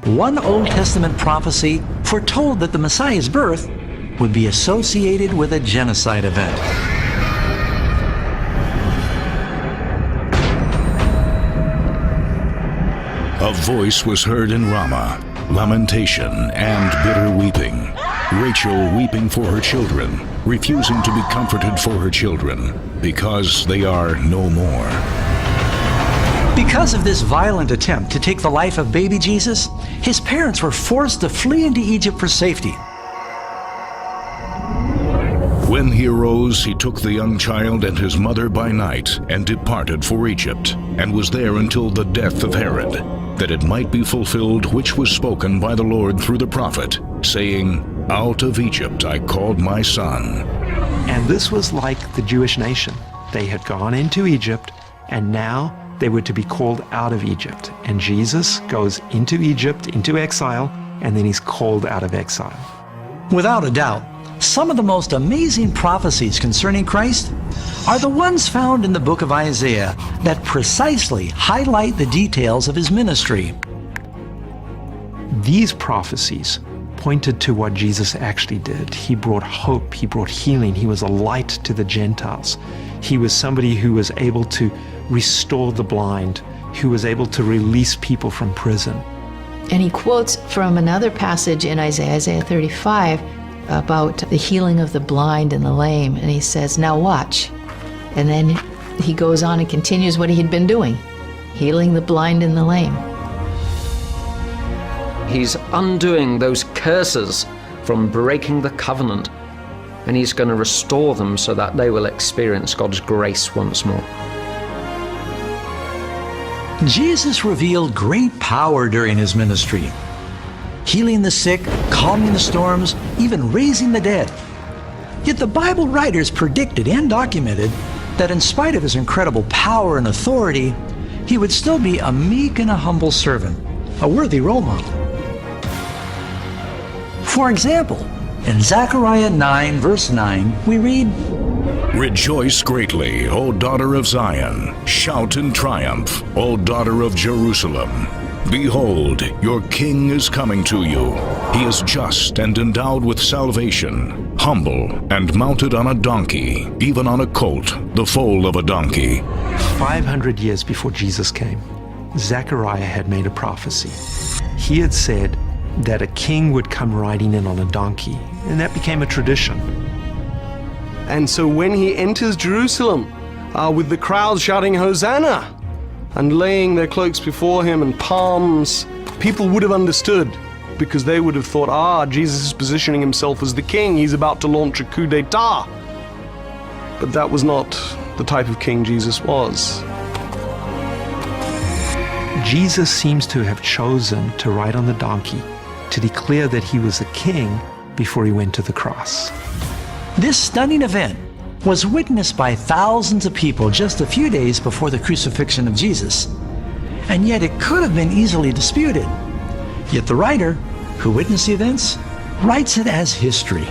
one Old Testament prophecy foretold that the Messiah's birth would be associated with a genocide event. A voice was heard in Ramah, lamentation and bitter weeping. Rachel weeping for her children, refusing to be comforted for her children, because they are no more. Because of this violent attempt to take the life of baby Jesus, his parents were forced to flee into Egypt for safety. When he arose, he took the young child and his mother by night, and departed for Egypt, and was there until the death of Herod, that it might be fulfilled which was spoken by the Lord through the prophet, saying, Out of Egypt I called my son. And this was like the Jewish nation. They had gone into Egypt, and now they were to be called out of Egypt. And Jesus goes into Egypt, into exile, and then he's called out of exile. Without a doubt, some of the most amazing prophecies concerning Christ are the ones found in the book of Isaiah that precisely highlight the details of his ministry. These prophecies pointed to what Jesus actually did. He brought hope, he brought healing, he was a light to the Gentiles. He was somebody who was able to restore the blind, who was able to release people from prison. And he quotes from another passage in Isaiah 35, about the healing of the blind and the lame, and he says, now watch. And then he goes on and continues what he had been doing, healing the blind and the lame. He's undoing those curses from breaking the covenant, and he's going to restore them so that they will experience God's grace once more. Jesus revealed great power during his ministry, healing the sick, calming the storms, even raising the dead. Yet the Bible writers predicted and documented that in spite of his incredible power and authority, he would still be a meek and a humble servant, a worthy role model. For example, in Zechariah 9, verse 9, we read, Rejoice greatly, O daughter of Zion. Shout in triumph, O daughter of Jerusalem. Behold, your king is coming to you. He is just and endowed with salvation, humble and mounted on a donkey, even on a colt, the foal of a donkey. 500 years before Jesus came, Zechariah had made a prophecy. He had said that a king would come riding in on a donkey, and that became a tradition. And so when he enters Jerusalem, with the crowd shouting, Hosanna, and laying their cloaks before him and palms, people would have understood, because they would have thought, Jesus is positioning himself as the king. He's about to launch a coup d'etat. But that was not the type of king Jesus was. Jesus seems to have chosen to ride on the donkey to declare that he was a king before he went to the cross. This stunning event was witnessed by thousands of people just a few days before the crucifixion of Jesus, and yet it could have been easily disputed. Yet the writer, who witnessed the events, writes it as history.